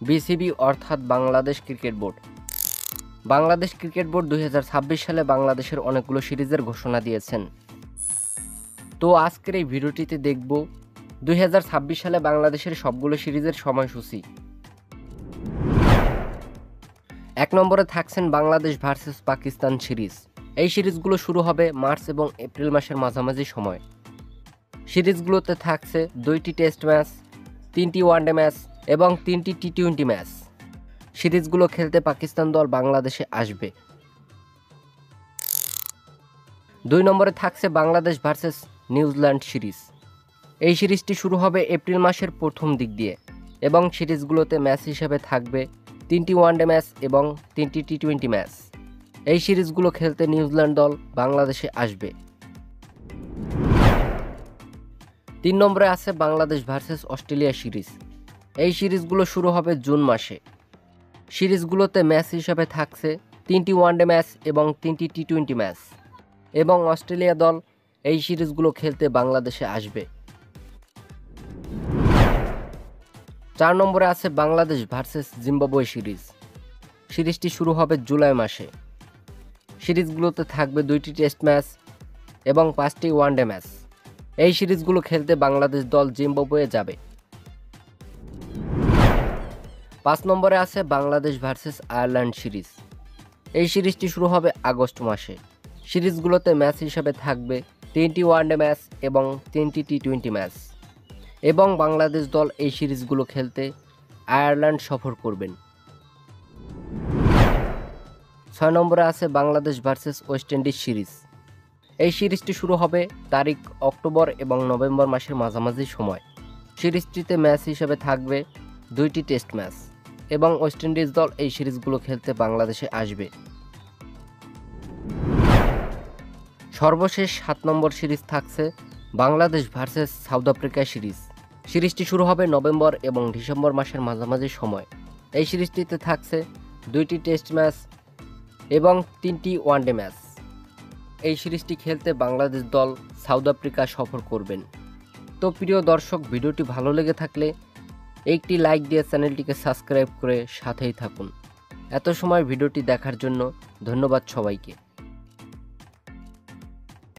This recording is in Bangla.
বিসিবি অর্থাৎ Bangladesh cricket board. Bangladesh cricket board 2026 সালে বাংলাদেশের অনেকগুলো সিরিজের ঘোষণা দিয়েছেন। তো আজকের এই ভিডিওটিতে দেখব 2026 সালে বাংলাদেশের সবগুলো সিরিজের সময়সূচি। 1 নম্বরে থাকছেন বাংলাদেশ ভার্সেস পাকিস্তান সিরিজ। এই সিরিজগুলো শুরু হবে মার্চ এবং এপ্রিল মাসের মাঝামাঝি সময়। সিরিজগুলোতে থাকছে 2টি টেস্ট ম্যাচ, 3টি ওয়ানডে ম্যাচ এবং 3টি টি-20 ম্যাচ। সিরিজগুলো খেলতে পাকিস্তান দল বাংলাদেশে আসবে। 2 নম্বরে থাকছে বাংলাদেশ ভার্সেস নিউজিল্যান্ড সিরিজ। এই সিরিজটি শুরু হবে এপ্রিল মাসের প্রথম দিক দিয়ে এবং সিরিজগুলোতে ম্যাচ হিসেবে থাকবে 3টি ওয়ানডে ম্যাচ এবং 3টি টি-20 ম্যাচ। এই সিরিজগুলো খেলতে নিউজিল্যান্ড দল বাংলাদেশে আসবে। 3 নম্বরে আছে বাংলাদেশ ভার্সেস অস্ট্রেলিয়া সিরিজ। এই সিরিজগুলো শুরু হবে জুন মাসে। সিরিজগুলোতে ম্যাচ হিসেবে থাকছে 3টি ওয়ানডে ম্যাচ এবং 3টি টি-20 ম্যাচ এবং অস্ট্রেলিয়া দল এই সিরিজগুলো খেলতে বাংলাদেশে আসবে। 4 নম্বরে আছে বাংলাদেশ ভার্সেস জিম্বাবুয়ে সিরিজ। সিরিজটি শুরু হবে জুলাই মাসে। সিরিজগুলোতে থাকবে 2টি টেস্ট ম্যাচ এবং 5টি ওয়ানডে ম্যাচ। এই সিরিজগুলো খেলতে বাংলাদেশ দল জিম্বাবুয়ে যাবে। 5 নম্বরে আছে বাংলাদেশ ভার্সেস আয়ারল্যান্ড সিরিজ। এই সিরিজটি শুরু হবে আগস্ট মাসে। সিরিজগুলোতে ম্যাচ হিসেবে থাকবে 3টি ওয়ানডে ম্যাচ এবং 3টি টি-20 ম্যাচ এবং বাংলাদেশ দল এই সিরিজগুলো খেলতে আয়ারল্যান্ড সফর করবেন। 6 নম্বরে আছে Bangladesh versus West Indies series. এই সিরিজটি শুরু হবে তারিখ অক্টোবর এবং নভেম্বর মাসের মাঝামাঝি সময়। সিরিজটিতে ম্যাচ হিসেবে থাকবে 2টি টেস্ট ম্যাচ এবং ওয়েস্ট ইন্ডিজ দল এই সিরিজগুলো খেলতে বাংলাদেশে আসবে। সর্বশেষ 7 নম্বর সিরিজ থাকছে Bangladesh versus south Africa series. সিরিজটি শুরু হবে নভেম্বর এবং ডিসেম্বর মাসের মাঝামাঝি সময়। এই সিরিজটিতে থাকছে 2টি টেস্ট ম্যাচ এবং 3টি ওয়ানডে ম্যাচ। এই সিরিজটি খেলতে বাংলাদেশ দল সাউথ আফ্রিকা সফর করবেন। তো প্রিয় দর্শক, ভিডিওটি ভালো লেগে থাকলে একটি লাইক দিয়ে চ্যানেলটিকে সাবস্ক্রাইব করে সাথেই থাকুন। এত সময় ভিডিওটি দেখার জন্য ধন্যবাদ সবাইকে।